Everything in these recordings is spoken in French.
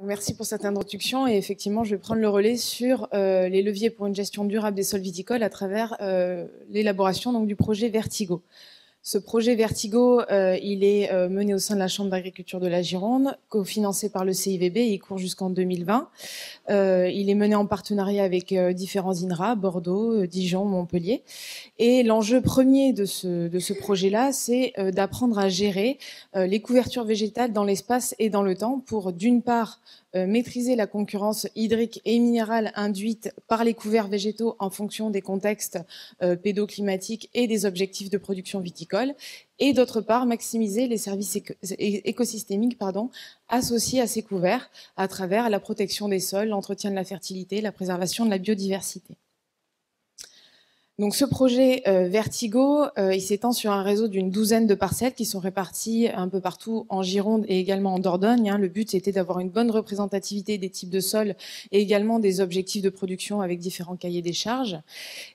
Merci pour cette introduction et effectivement, je vais prendre le relais sur les leviers pour une gestion durable des sols viticoles à travers l'élaboration du projet Vertigo. Ce projet Vertigo, il est mené au sein de la Chambre d'agriculture de la Gironde, cofinancé par le CIVB, il court jusqu'en 2020. Il est mené en partenariat avec différents INRA, Bordeaux, Dijon, Montpellier. Et l'enjeu premier de ce projet-là, c'est d'apprendre à gérer les couvertures végétales dans l'espace et dans le temps pour, d'une part, maîtriser la concurrence hydrique et minérale induite par les couverts végétaux en fonction des contextes pédoclimatiques et des objectifs de production viticole, et d'autre part, maximiser les services écosystémiques associés à ces couverts à travers la protection des sols, l'entretien de la fertilité, la préservation de la biodiversité. Donc ce projet Vertigo, il s'étend sur un réseau d'une douzaine de parcelles qui sont réparties un peu partout en Gironde et également en Dordogne. Le but était d'avoir une bonne représentativité des types de sols et également des objectifs de production avec différents cahiers des charges.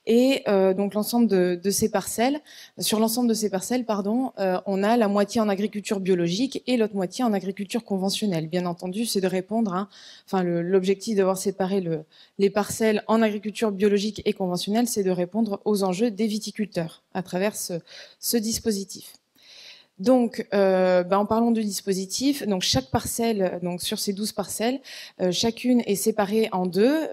Et donc l'ensemble de ces parcelles, sur l'ensemble de ces parcelles, on a la moitié en agriculture biologique et l'autre moitié en agriculture conventionnelle. Bien entendu, c'est de répondre, l'objectif d'avoir séparé les parcelles en agriculture biologique et conventionnelle, c'est de répondre aux enjeux des viticulteurs à travers ce dispositif. Donc, en parlant du dispositif, donc chaque parcelle, donc sur ces 12 parcelles, chacune est séparée en deux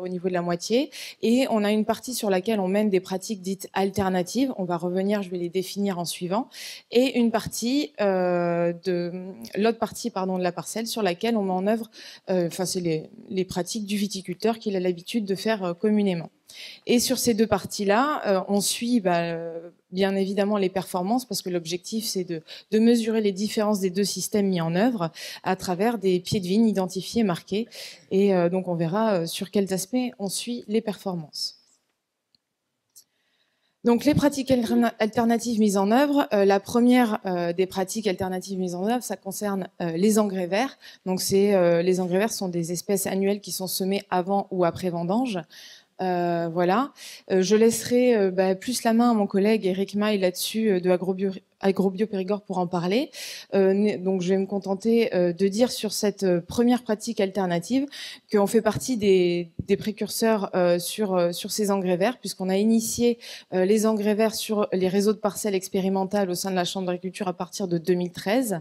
au niveau de la moitié, et on a une partie sur laquelle on mène des pratiques dites alternatives. On va revenir, je vais les définir en suivant, et une partie l'autre partie de la parcelle sur laquelle on met en œuvre, c'est les pratiques du viticulteur qu'il a l'habitude de faire communément. Et sur ces deux parties-là, on suit bien évidemment les performances, parce que l'objectif c'est de mesurer les différences des deux systèmes mis en œuvre à travers des pieds de vigne identifiés, marqués. Et donc on verra sur quels aspects on suit les performances. Donc les pratiques alternatives mises en œuvre, la première des pratiques alternatives mises en œuvre, ça concerne les engrais verts. Donc les engrais verts sont des espèces annuelles qui sont semées avant ou après vendange. Voilà. Je laisserai plus la main à mon collègue Eric Maille là-dessus de Agrobio Périgord pour en parler. Donc je vais me contenter de dire sur cette première pratique alternative qu'on fait partie des précurseurs sur ces engrais verts, puisqu'on a initié les engrais verts sur les réseaux de parcelles expérimentales au sein de la Chambre d'agriculture à partir de 2013.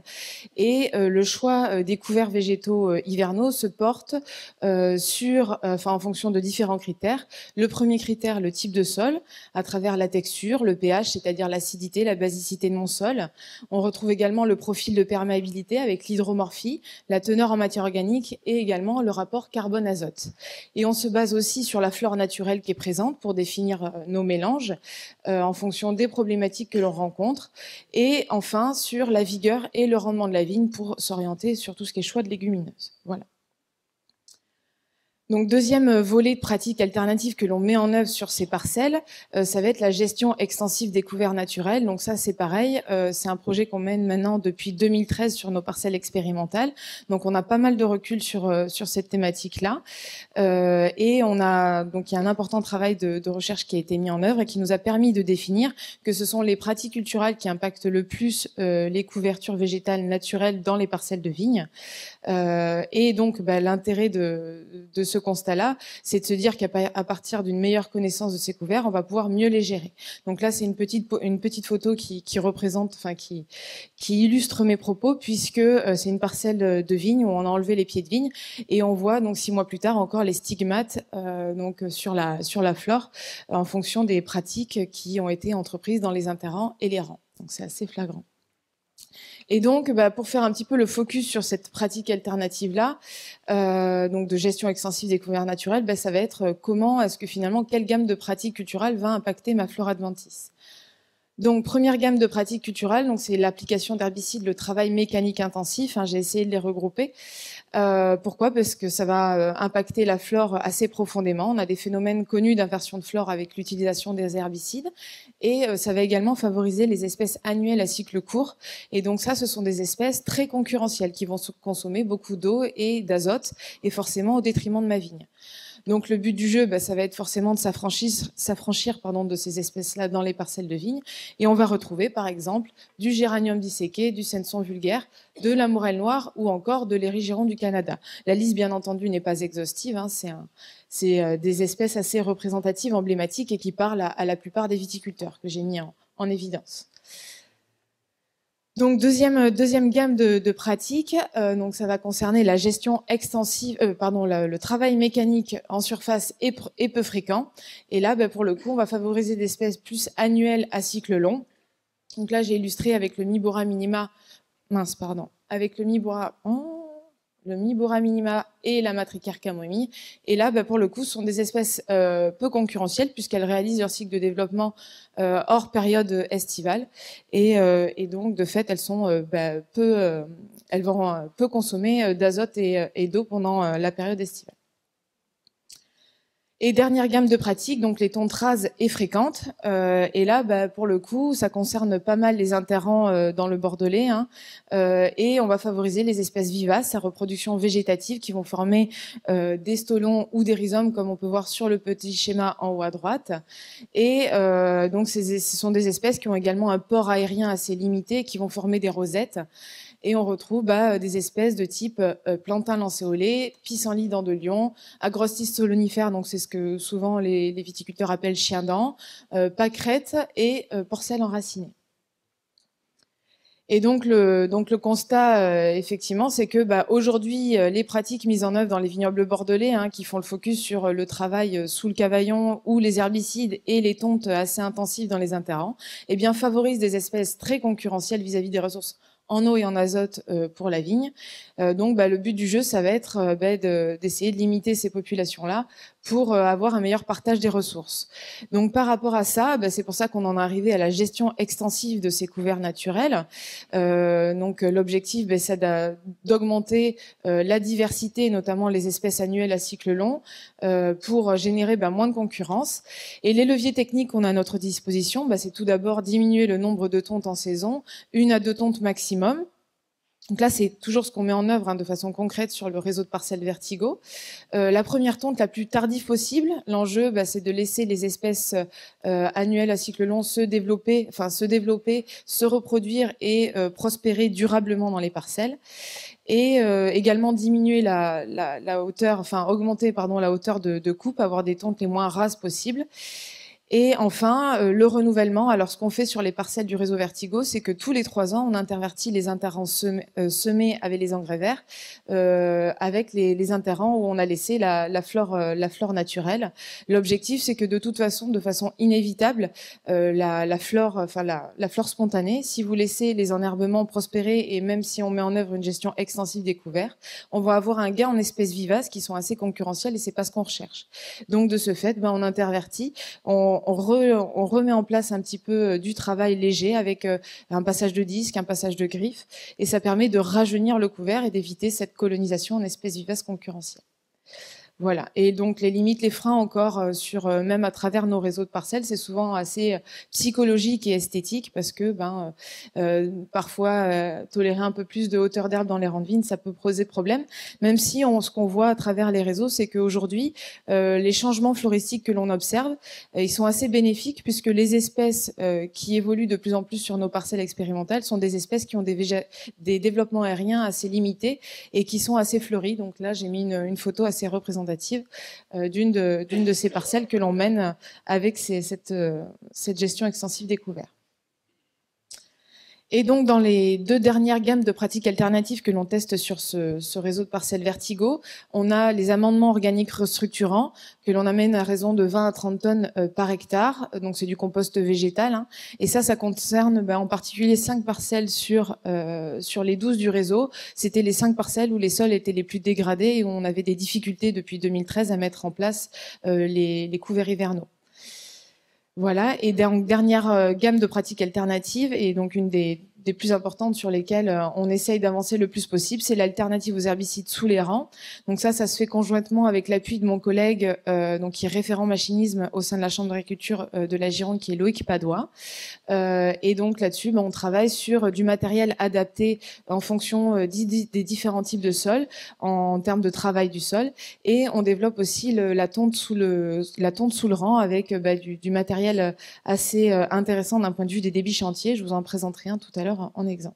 Et le choix des couverts végétaux hivernaux se porte en fonction de différents critères. Le premier critère, le type de sol, à travers la texture, le pH, c'est-à-dire l'acidité, la basicité de mon sol. On retrouve également le profil de perméabilité avec l'hydromorphie, la teneur en matière organique et également le rapport carbone-azote. Et on se base aussi sur la flore naturelle qui est présente pour définir nos mélanges en fonction des problématiques que l'on rencontre. Et enfin, sur la vigueur et le rendement de la vigne pour s'orienter sur tout ce qui est choix de légumineuses. Voilà. Donc deuxième volet de pratiques alternatives que l'on met en œuvre sur ces parcelles, ça va être la gestion extensive des couverts naturels. Donc ça c'est pareil, c'est un projet qu'on mène maintenant depuis 2013 sur nos parcelles expérimentales. Donc on a pas mal de recul sur cette thématique-là, et il y a un important travail de recherche qui a été mis en œuvre et qui nous a permis de définir que ce sont les pratiques culturales qui impactent le plus les couvertures végétales naturelles dans les parcelles de vignes. Et donc l'intérêt de ce constat-là, c'est de se dire qu'à partir d'une meilleure connaissance de ces couverts, on va pouvoir mieux les gérer. Donc là, c'est une petite photo qui illustre mes propos, puisque c'est une parcelle de vigne où on a enlevé les pieds de vigne et on voit donc 6 mois plus tard encore les stigmates sur la flore en fonction des pratiques qui ont été entreprises dans les interrangs et les rangs. Donc c'est assez flagrant. Et donc, pour faire un petit peu le focus sur cette pratique alternative-là, donc de gestion extensive des couverts naturels, ça va être quelle gamme de pratiques culturelles va impacter ma flore adventice. Donc, première gamme de pratiques culturelles, donc c'est l'application d'herbicides, le travail mécanique intensif. J'ai essayé de les regrouper. Pourquoi ? Parce que ça va impacter la flore assez profondément. On a des phénomènes connus d'inversion de flore avec l'utilisation des herbicides, et ça va également favoriser les espèces annuelles à cycle court. Et donc ça, ce sont des espèces très concurrentielles qui vont consommer beaucoup d'eau et d'azote, et forcément au détriment de ma vigne. Donc le but du jeu, ça va être forcément de s'affranchir de ces espèces-là dans les parcelles de vignes. Et on va retrouver par exemple du géranium disséqué, du senson vulgaire, de la morelle noire ou encore de l'érigeron du Canada. La liste, bien entendu, n'est pas exhaustive. C'est des espèces assez représentatives, emblématiques et qui parlent à la plupart des viticulteurs que j'ai mis en évidence. Donc deuxième gamme de pratiques, donc ça va concerner la gestion extensive, le travail mécanique en surface et peu fréquent. Et là, pour le coup, on va favoriser des espèces plus annuelles à cycle long. Donc là, j'ai illustré avec le Mibora minima, avec le Mibora minima et la Matricaire camomille. Et là, pour le coup, ce sont des espèces peu concurrentielles puisqu'elles réalisent leur cycle de développement hors période estivale. Et donc, de fait, elles sont elles vont peu consommer d'azote et d'eau pendant la période estivale. Et dernière gamme de pratiques, donc les tontes rases et fréquentes. Et là, pour le coup, ça concerne pas mal les interrants dans le Bordelais. Et on va favoriser les espèces vivaces à reproduction végétative qui vont former des stolons ou des rhizomes, comme on peut voir sur le petit schéma en haut à droite. Et donc, ce sont des espèces qui ont également un port aérien assez limité, qui vont former des rosettes. Et on retrouve des espèces de type plantain lancéolé, pissenlit dent de lion, agrostis solonifère, donc c'est ce que souvent les viticulteurs appellent chien-dent, pâquerette et porcelle enracinée. Et donc le constat, effectivement, c'est que aujourd'hui, les pratiques mises en œuvre dans les vignobles bordelais, qui font le focus sur le travail sous le cavaillon ou les herbicides et les tontes assez intensives dans les interrants, favorisent des espèces très concurrentielles vis-à-vis des ressources en eau et en azote pour la vigne. Donc le but du jeu, ça va être d'essayer de limiter ces populations-là pour avoir un meilleur partage des ressources. Donc par rapport à ça, c'est pour ça qu'on en est arrivé à la gestion extensive de ces couverts naturels. Donc l'objectif, c'est d'augmenter la diversité, notamment les espèces annuelles à cycle long, pour générer moins de concurrence. Et les leviers techniques qu'on a à notre disposition, c'est tout d'abord diminuer le nombre de tontes en saison, 1 à 2 tontes maximum. Donc là, c'est toujours ce qu'on met en œuvre de façon concrète sur le réseau de parcelles Vertigo. La première tonte la plus tardive possible. L'enjeu, c'est de laisser les espèces annuelles à cycle long se développer, se reproduire et prospérer durablement dans les parcelles. Et également diminuer la hauteur, augmenter la hauteur de coupe, avoir des tontes les moins rases possibles. Et enfin, le renouvellement. Alors, ce qu'on fait sur les parcelles du réseau Vertigo, c'est que tous les 3 ans, on intervertit les interrants semés avec les engrais verts, avec les interrants où on a laissé la flore naturelle. L'objectif, c'est que de toute façon, de façon inévitable, la flore spontanée, si vous laissez les enherbements prospérer et même si on met en œuvre une gestion extensive des couverts, on va avoir un gain en espèces vivaces qui sont assez concurrentielles et c'est pas ce qu'on recherche. Donc, de ce fait, on intervertit, on remet en place un petit peu du travail léger avec un passage de disque, un passage de griffe, et ça permet de rajeunir le couvert et d'éviter cette colonisation en espèces vivaces concurrentielles. Voilà. Et donc les limites, les freins encore même à travers nos réseaux de parcelles, c'est souvent assez psychologique et esthétique parce que parfois tolérer un peu plus de hauteur d'herbe dans les rangs de vignes, ça peut poser problème. Même si ce qu'on voit à travers les réseaux, c'est qu'aujourd'hui les changements floristiques que l'on observe, ils sont assez bénéfiques puisque les espèces qui évoluent de plus en plus sur nos parcelles expérimentales sont des espèces qui ont des développements aériens assez limités et qui sont assez fleuries. Donc là, j'ai mis une photo assez représentative d'une de ces parcelles que l'on mène avec cette gestion extensive des couverts. Et donc, dans les 2 dernières gammes de pratiques alternatives que l'on teste sur ce réseau de parcelles Vertigo, on a les amendements organiques restructurants que l'on amène à raison de 20 à 30 tonnes par hectare. Donc, c'est du compost végétal. Et ça concerne en particulier 5 parcelles sur les 12 du réseau. C'était les 5 parcelles où les sols étaient les plus dégradés et où on avait des difficultés depuis 2013 à mettre en place les couverts hivernaux. Voilà, et donc dernière gamme de pratiques alternatives, et donc une des des plus importantes sur lesquelles on essaye d'avancer le plus possible. C'est l'alternative aux herbicides sous les rangs. Donc ça se fait conjointement avec l'appui de mon collègue donc qui est référent machinisme au sein de la Chambre d'agriculture de la Gironde, qui est Loïc Padois. Et donc là-dessus, on travaille sur du matériel adapté en fonction des différents types de sols, en termes de travail du sol. Et on développe aussi la tonte sous le rang avec du matériel assez intéressant d'un point de vue des débits chantiers. Je vous en présenterai un tout à l'heure en exemple.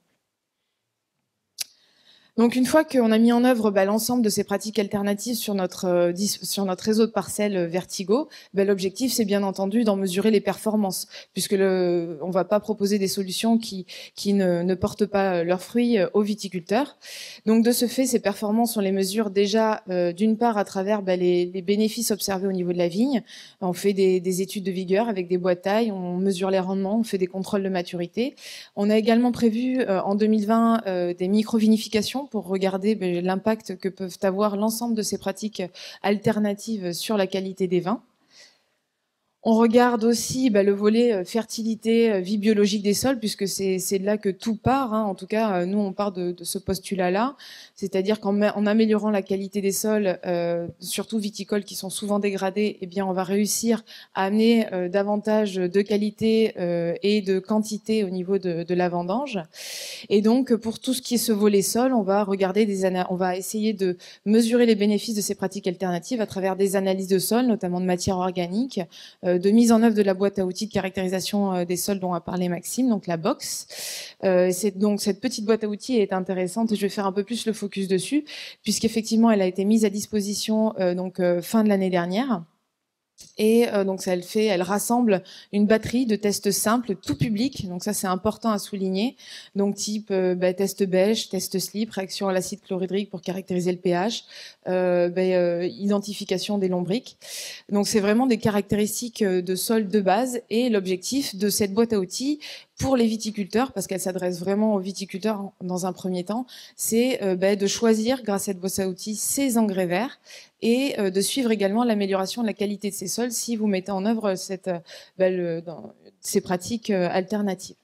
Donc une fois qu'on a mis en œuvre l'ensemble de ces pratiques alternatives sur notre réseau de parcelles Vertigo, l'objectif c'est bien entendu d'en mesurer les performances, puisque on va pas proposer des solutions qui ne portent pas leurs fruits aux viticulteurs. Donc de ce fait, ces performances, on les mesure déjà d'une part à travers les bénéfices observés au niveau de la vigne. On fait des études de vigueur avec des boîtes tailles, on mesure les rendements, on fait des contrôles de maturité. On a également prévu en 2020 des micro-vinifications pour regarder l'impact que peuvent avoir l'ensemble de ces pratiques alternatives sur la qualité des vins. On regarde aussi le volet fertilité, vie biologique des sols, puisque c'est de là que tout part. En tout cas, nous, on part de ce postulat-là. C'est-à-dire qu'en améliorant la qualité des sols, surtout viticoles qui sont souvent dégradés, on va réussir à amener davantage de qualité et de quantité au niveau de la vendange. Et donc, pour tout ce qui est ce volet sol, on va essayer de mesurer les bénéfices de ces pratiques alternatives à travers des analyses de sol, notamment de matière organique, de mise en œuvre de la boîte à outils de caractérisation des sols dont a parlé Maxime, donc la box. Donc cette petite boîte à outils est intéressante et je vais faire un peu plus le focus dessus, puisqu'effectivement elle a été mise à disposition fin de l'année dernière. Et donc elle rassemble une batterie de tests simples, tout public. Donc ça c'est important à souligner. Donc type test beige, test slip, réaction à l'acide chlorhydrique pour caractériser le pH, identification des lombriques. Donc c'est vraiment des caractéristiques de sol de base. Et l'objectif de cette boîte à outils pour les viticulteurs, parce qu'elle s'adresse vraiment aux viticulteurs dans un premier temps, c'est de choisir grâce à cette boîte à outils ces engrais verts et de suivre également l'amélioration de la qualité de ces sols si vous mettez en œuvre ces pratiques alternatives.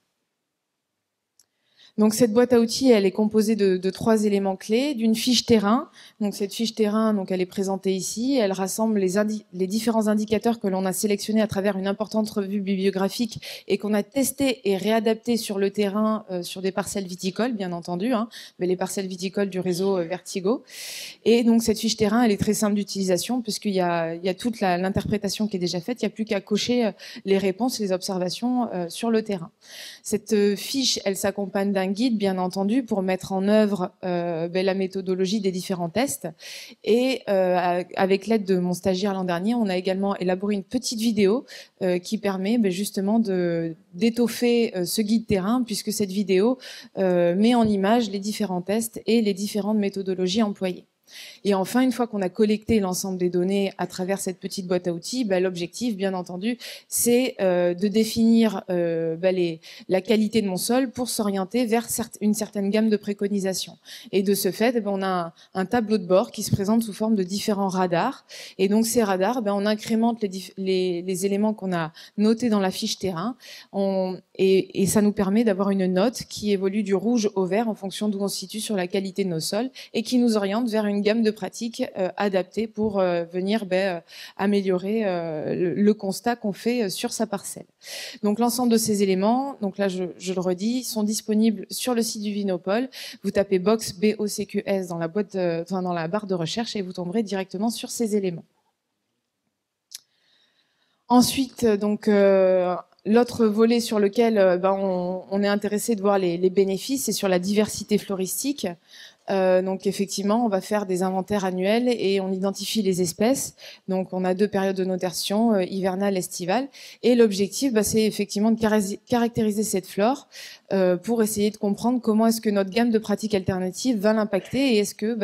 Donc cette boîte à outils, elle est composée de 3 éléments clés, d'une fiche terrain. Donc cette fiche terrain, elle est présentée ici. Elle rassemble les différents indicateurs que l'on a sélectionnés à travers une importante revue bibliographique et qu'on a testé et réadapté sur le terrain sur des parcelles viticoles, bien entendu, mais les parcelles viticoles du réseau Vertigo. Et donc cette fiche terrain, elle est très simple d'utilisation puisqu'il y a toute l'interprétation qui est déjà faite. Il n'y a plus qu'à cocher les réponses, les observations sur le terrain. Cette fiche, elle s'accompagne d'un guide, bien entendu, pour mettre en œuvre la méthodologie des différents tests. Et avec l'aide de mon stagiaire l'an dernier, on a également élaboré une petite vidéo qui permet justement d'étoffer ce guide terrain, puisque cette vidéo met en image les différents tests et les différentes méthodologies employées. Et enfin, une fois qu'on a collecté l'ensemble des données à travers cette petite boîte à outils, l'objectif, bien entendu, c'est de définir la qualité de mon sol pour s'orienter vers une certaine gamme de préconisations. Et de ce fait, on a un tableau de bord qui se présente sous forme de différents radars. Et donc ces radars, on incrémente les éléments qu'on a notés dans la fiche terrain. Et ça nous permet d'avoir une note qui évolue du rouge au vert en fonction d'où on se situe sur la qualité de nos sols et qui nous oriente vers une gamme de pratiques adaptées pour venir améliorer le constat qu'on fait sur sa parcelle. Donc l'ensemble de ces éléments, donc là je le redis, sont disponibles sur le site du Vinopol. Vous tapez box BOCQS dans la barre de recherche et vous tomberez directement sur ces éléments. Ensuite, l'autre volet sur lequel on est intéressé de voir les bénéfices, c'est sur la diversité floristique. Donc effectivement, on va faire des inventaires annuels et on identifie les espèces. Donc on a 2 périodes de notation, hivernale, estivale. Et l'objectif, c'est effectivement de caractériser cette flore pour essayer de comprendre comment est-ce que notre gamme de pratiques alternatives va l'impacter et est-ce que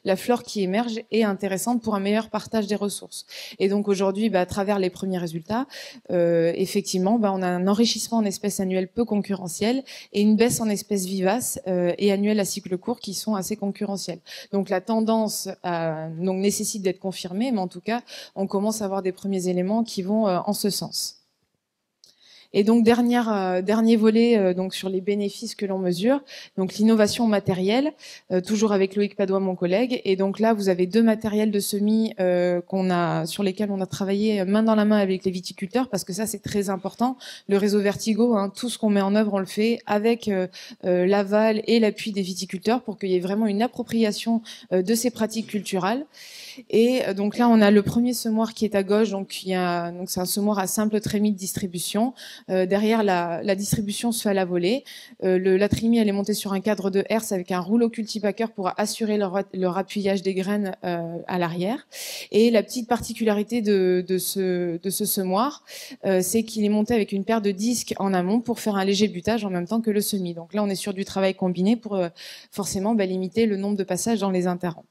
la flore qui émerge est intéressante pour un meilleur partage des ressources. Et donc aujourd'hui, à travers les premiers résultats, effectivement, on a un enrichissement en espèces annuelles peu concurrentielles et une baisse en espèces vivaces et annuelles à cycle court qui sont assez concurrentielles. Donc la tendance nécessite d'être confirmée, mais en tout cas, on commence à avoir des premiers éléments qui vont en ce sens. Et donc dernier volet donc sur les bénéfices que l'on mesure, donc l'innovation matérielle, toujours avec Loïc Padois, mon collègue. Et donc là, vous avez 2 matériels de semis sur lesquels on a travaillé main dans la main avec les viticulteurs, parce que ça c'est très important. Le réseau Vertigo, hein, tout ce qu'on met en œuvre, on le fait avec l'aval et l'appui des viticulteurs pour qu'il y ait vraiment une appropriation de ces pratiques culturelles. Et donc là, on a le premier semoir qui est à gauche, donc c'est un semoir à simple trémie de distribution. Derrière, la distribution se fait à la volée. La trémie, elle est montée sur un cadre de herse avec un rouleau cultivateur pour assurer leur appuyage des graines à l'arrière. Et la petite particularité de ce semoir, c'est qu'il est monté avec une paire de disques en amont pour faire un léger butage en même temps que le semis. Donc là, on est sur du travail combiné pour forcément limiter le nombre de passages dans les interrants.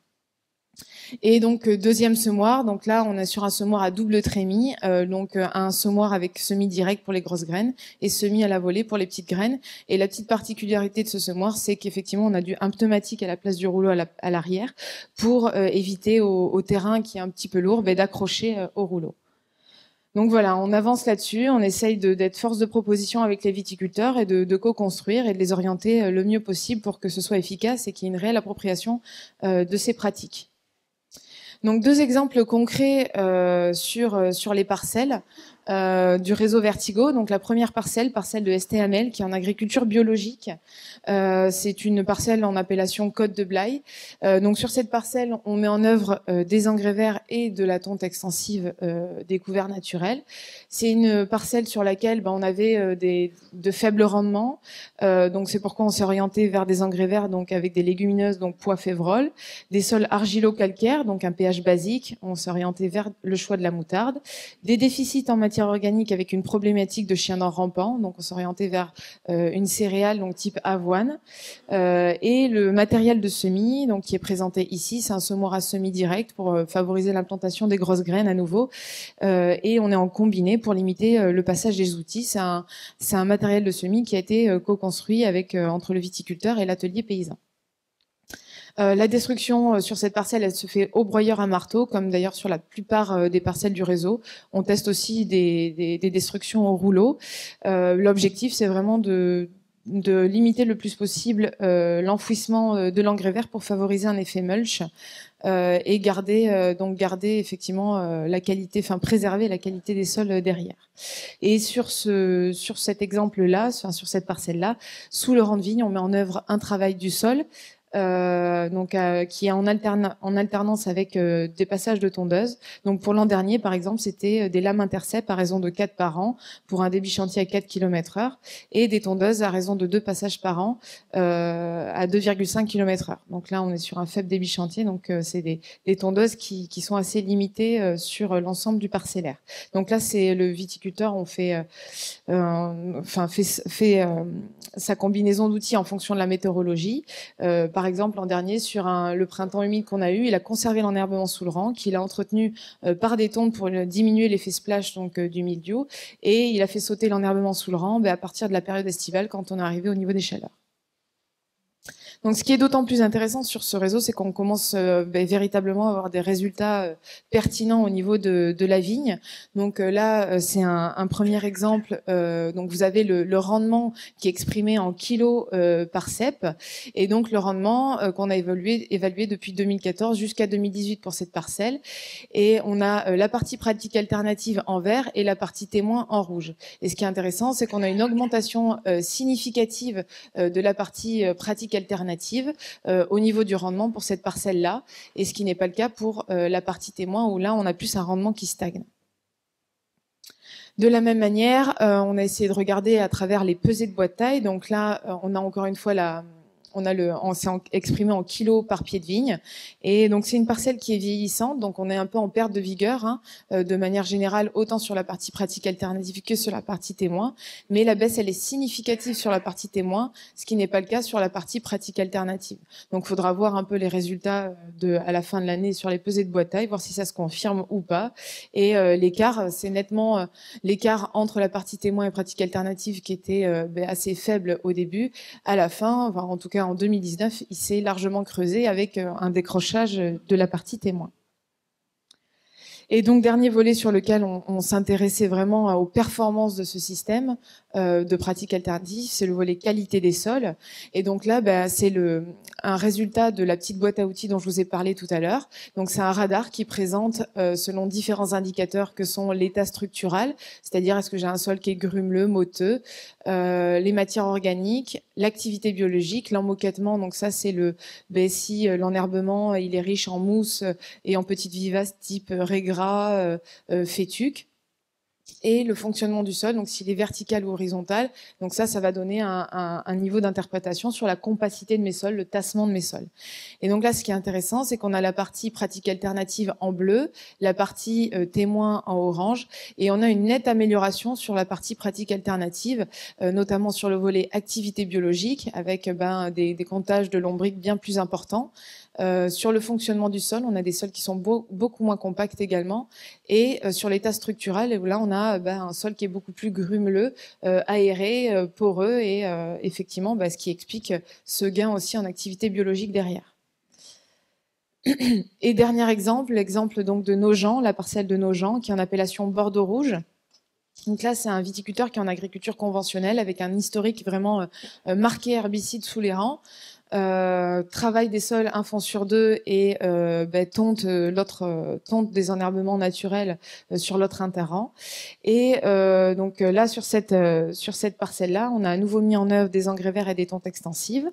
Et donc deuxième semoir, donc là on est sur un semoir à double trémie, donc un semoir avec semis direct pour les grosses graines et semis à la volée pour les petites graines. Et la petite particularité de ce semoir, c'est qu'effectivement on a un pneumatique à la place du rouleau à l'arrière pour éviter au terrain qui est un petit peu lourd d'accrocher au rouleau. Donc voilà, on avance là-dessus, on essaye d'être force de proposition avec les viticulteurs et de co-construire et de les orienter le mieux possible pour que ce soit efficace et qu'il y ait une réelle appropriation de ces pratiques. Donc 2 exemples concrets sur les parcelles du réseau Vertigo. Donc la première parcelle de STML, qui est en agriculture biologique. C'est une parcelle en appellation Côte de Blaye. Donc sur cette parcelle, on met en œuvre des engrais verts et de la tonte extensive des couverts naturels. C'est une parcelle sur laquelle on avait de faibles rendements. Donc c'est pourquoi on s'est orienté vers des engrais verts, donc avec des légumineuses, donc pois, févrole, des sols argilo-calcaires, donc un pH basique. On s'est orienté vers le choix de la moutarde, des déficits en matière organique avec une problématique de chien dent rampant, donc on s'est orienté vers une céréale donc type avoine, et le matériel de semis donc qui est présenté ici, c'est un semoir à semis direct pour favoriser l'implantation des grosses graines à nouveau, et on est en combiné pour limiter le passage des outils. C'est un matériel de semis qui a été co-construit avec entre le viticulteur et l'atelier paysan. La destruction sur cette parcelle, elle se fait au broyeur à marteau, comme d'ailleurs sur la plupart des parcelles du réseau. On teste aussi des destructions au rouleau. L'objectif, c'est vraiment de limiter le plus possible l'enfouissement de l'engrais vert pour favoriser un effet mulch et garder effectivement la qualité, préserver la qualité des sols derrière. Et sur cet exemple-là, sur cette parcelle-là, sous le rang de vigne, on met en œuvre un travail du sol. Qui est en alternance avec des passages de tondeuse. Donc pour l'an dernier, par exemple, c'était des lames intercept à raison de 4 par an pour un débit chantier à 4 km/h et des tondeuses à raison de 2 passages par an à 2,5 km/h. Donc là, on est sur un faible débit chantier, donc c'est des tondeuses qui sont assez limitées sur l'ensemble du parcellaire. Donc là, c'est le viticulteur, on fait sa combinaison d'outils en fonction de la météorologie. Par exemple, l'an dernier, sur le printemps humide qu'on a eu, il a conservé l'enherbement sous le rang, qu'il a entretenu par des tondes pour diminuer l'effet splash du mildiou, et il a fait sauter l'enherbement sous le rang à partir de la période estivale quand on est arrivé au niveau des chaleurs. Donc, ce qui est d'autant plus intéressant sur ce réseau, c'est qu'on commence véritablement à avoir des résultats pertinents au niveau de la vigne. Donc là, c'est un premier exemple. Donc, vous avez le rendement qui est exprimé en kilos par cep, et donc le rendement qu'on a évalué depuis 2014 jusqu'à 2018 pour cette parcelle. Et on a la partie pratique alternative en vert et la partie témoin en rouge. Et ce qui est intéressant, c'est qu'on a une augmentation significative de la partie pratique alternative au niveau du rendement pour cette parcelle-là, et ce qui n'est pas le cas pour la partie témoin, où là, on a plus un rendement qui stagne. De la même manière, on a essayé de regarder à travers les pesées de bois de taille. Donc là, on a encore une fois on s'est exprimé en kilos par pied de vigne, et donc c'est une parcelle qui est vieillissante, donc on est un peu en perte de vigueur de manière générale, autant sur la partie pratique alternative que sur la partie témoin, mais la baisse elle est significative sur la partie témoin, ce qui n'est pas le cas sur la partie pratique alternative. Donc il faudra voir un peu les résultats à la fin de l'année sur les pesées de bois de taille, voir si ça se confirme ou pas, et l'écart, c'est nettement l'écart entre la partie témoin et pratique alternative qui était assez faible au début. À la fin, en tout cas en 2019, il s'est largement creusé avec un décrochage de la partie témoin. Et donc, dernier volet sur lequel on s'intéressait vraiment aux performances de ce système de pratique alternative, c'est le volet qualité des sols. Et donc là, c'est un résultat de la petite boîte à outils dont je vous ai parlé tout à l'heure. Donc, c'est un radar qui présente, selon différents indicateurs que sont l'état structural, c'est-à-dire est-ce que j'ai un sol qui est grumeleux, motteux, les matières organiques, l'activité biologique, l'emmoquettement. Donc ça, c'est si l'enherbement, il est riche en mousse et en petites vivaces type régras, fétuque, et le fonctionnement du sol, donc s'il est vertical ou horizontal. Donc ça va donner un niveau d'interprétation sur la compacité de mes sols, le tassement de mes sols. Et donc là, ce qui est intéressant, c'est qu'on a la partie pratique alternative en bleu, la partie témoin en orange, et on a une nette amélioration sur la partie pratique alternative, notamment sur le volet activité biologique, avec des comptages de lombric bien plus importants. Sur le fonctionnement du sol, on a des sols qui sont beaucoup moins compacts également. Et sur l'état structural, là, on a un sol qui est beaucoup plus grumeleux, aéré, poreux, et effectivement, ce qui explique ce gain aussi en activité biologique derrière. Et dernier exemple, l'exemple donc de Nogent, la parcelle de Nogent, qui est en appellation Bordeaux Rouge. Donc là, c'est un viticulteur qui est en agriculture conventionnelle, avec un historique vraiment marqué herbicide sous les rangs. Travail des sols un fond sur deux et tonte des enherbements naturels sur l'autre interrang. Et donc là, sur cette parcelle-là, on a à nouveau mis en œuvre des engrais verts et des tontes extensives.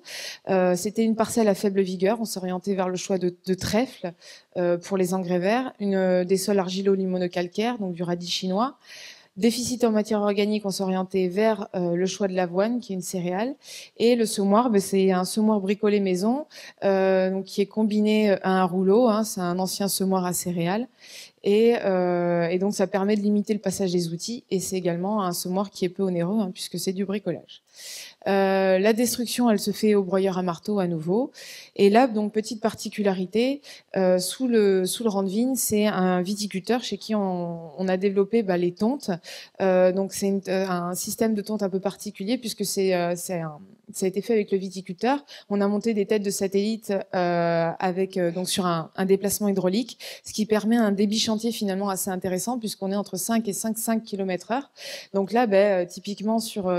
C'était une parcelle à faible vigueur. On s'est orienté vers le choix de trèfle pour les engrais verts, des sols argilo-limonocalcaires, donc du radis chinois. Déficit en matière organique, on s'orientait vers le choix de l'avoine, qui est une céréale. Et le semoir, c'est un semoir bricolé maison, donc qui est combiné à un rouleau. C'est un ancien semoir à céréales. Et donc, ça permet de limiter le passage des outils. Et c'est également un semoir qui est peu onéreux, puisque c'est du bricolage. La destruction, elle se fait au broyeur à marteau à nouveau. Et là, donc petite particularité, sous le rang de vigne, c'est un viticulteur chez qui on a développé les tontes. Donc c'est un système de tonte un peu particulier puisque ça a été fait avec le viticulteur. On a monté des têtes de satellite avec donc sur un déplacement hydraulique, ce qui permet un débit chantier finalement assez intéressant puisqu'on est entre 5 et 5,5 km/h. Donc là, typiquement sur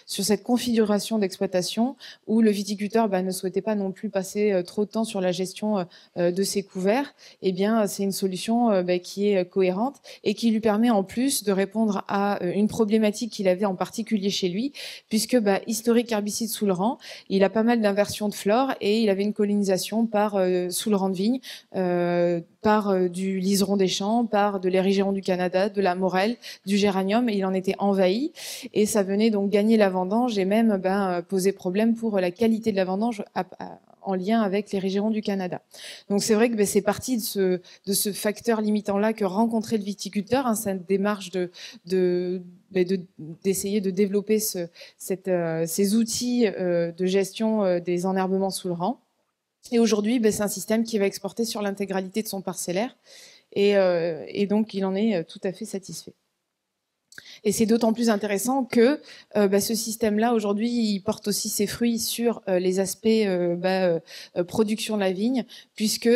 cette configuration d'exploitation où le viticulteur ne souhaitait pas non plus passer trop de temps sur la gestion de ses couverts, eh bien c'est une solution qui est cohérente et qui lui permet en plus de répondre à une problématique qu'il avait en particulier chez lui, puisque historique herbicide sous le rang, il a pas mal d'inversions de flore et il avait une colonisation par sous le rang de vigne, par du liseron des champs, par de l'érigéron du Canada, de la morelle, du géranium, et il en était envahi. Et ça venait donc gagner la vendange et même poser problème pour la qualité de la vendange en lien avec les régérons du Canada. Donc c'est vrai que c'est parti de ce facteur limitant-là que rencontrait le viticulteur, cette démarche d'essayer de développer ces outils de gestion des enherbements sous le rang. Et aujourd'hui, c'est un système qui va exporter sur l'intégralité de son parcellaire et donc il en est tout à fait satisfait. Et c'est d'autant plus intéressant que ce système-là, aujourd'hui, il porte aussi ses fruits sur les aspects production de la vigne, puisque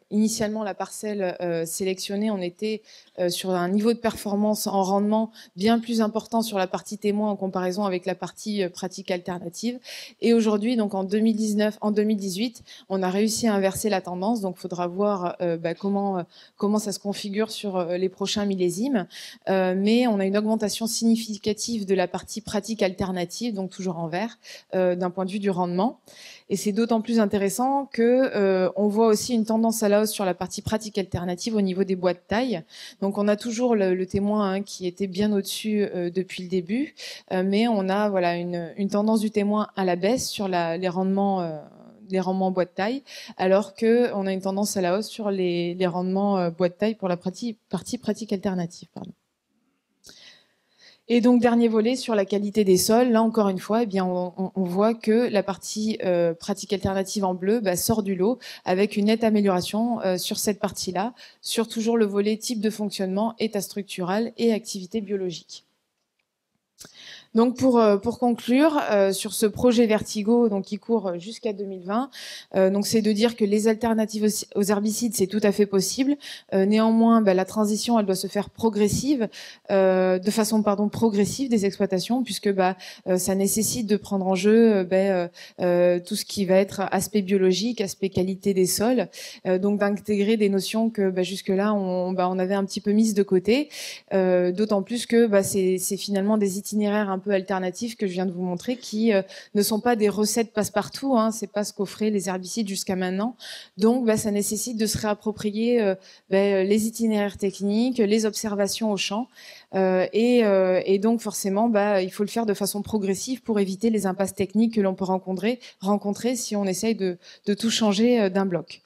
initialement, la parcelle sélectionnée, on était sur un niveau de performance en rendement bien plus important sur la partie témoin en comparaison avec la partie pratique alternative. Et aujourd'hui, donc en 2018, on a réussi à inverser la tendance. Donc, il faudra voir comment ça se configure sur les prochains millésimes. Mais on a une augmentation significative de la partie pratique alternative, donc toujours en vert, d'un point de vue du rendement. Et c'est d'autant plus intéressant que on voit aussi une tendance à la hausse sur la partie pratique alternative au niveau des bois de taille. Donc on a toujours le témoin qui était bien au-dessus depuis le début, mais on a une tendance du témoin à la baisse sur les rendements bois de taille, alors qu'on a une tendance à la hausse sur les rendements bois de taille pour la partie pratique alternative. Pardon. Et donc, dernier volet sur la qualité des sols. Là, encore une fois, on voit que la partie pratique alternative en bleu sort du lot avec une nette amélioration sur cette partie-là, sur toujours le volet type de fonctionnement, état structural et activité biologique. Donc pour conclure sur ce projet Vertigo, donc qui court jusqu'à 2020, donc c'est de dire que les alternatives aux herbicides c'est tout à fait possible. Néanmoins, la transition elle doit se faire progressive, de façon progressive des exploitations, puisque ça nécessite de prendre en jeu tout ce qui va être aspect biologique, aspect qualité des sols, donc d'intégrer des notions que jusque-là on avait un petit peu mises de côté, d'autant plus que c'est finalement des itinéraires un peu alternatifs que je viens de vous montrer qui ne sont pas des recettes passe-partout, hein, c'est pas ce qu'offraient les herbicides jusqu'à maintenant. Donc ça nécessite de se réapproprier les itinéraires techniques, les observations au champ, et donc forcément il faut le faire de façon progressive pour éviter les impasses techniques que l'on peut rencontrer si on essaye de tout changer d'un bloc.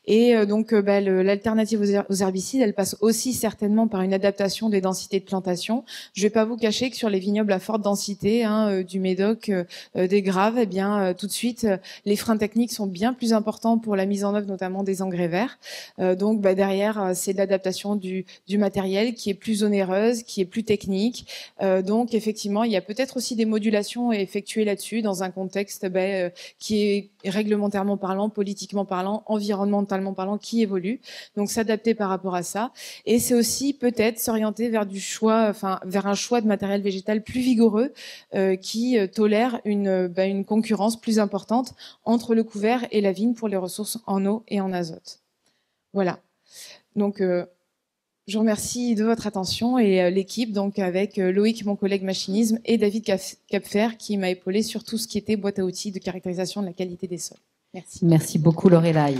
Et donc l'alternative aux herbicides, elle passe aussi certainement par une adaptation des densités de plantation. Je ne vais pas vous cacher que sur les vignobles à forte densité, du Médoc, des Graves, eh bien tout de suite les freins techniques sont bien plus importants pour la mise en œuvre notamment des engrais verts. Donc derrière c'est de l'adaptation du matériel qui est plus onéreuse, qui est plus technique. Donc effectivement il y a peut-être aussi des modulations à effectuer là-dessus dans un contexte qui est réglementairement parlant, politiquement parlant, environnementalement parlant, qui évolue. Donc s'adapter par rapport à ça. Et c'est aussi peut-être s'orienter vers vers un choix de matériel végétal plus vigoureux, qui tolère une concurrence plus importante entre le couvert et la vigne pour les ressources en eau et en azote. Voilà. Donc je vous remercie de votre attention et l'équipe, donc avec Loïc, mon collègue machinisme, et David Capfer, qui m'a épaulé sur tout ce qui était boîte à outils de caractérisation de la qualité des sols. Merci. Merci beaucoup, Lorelai.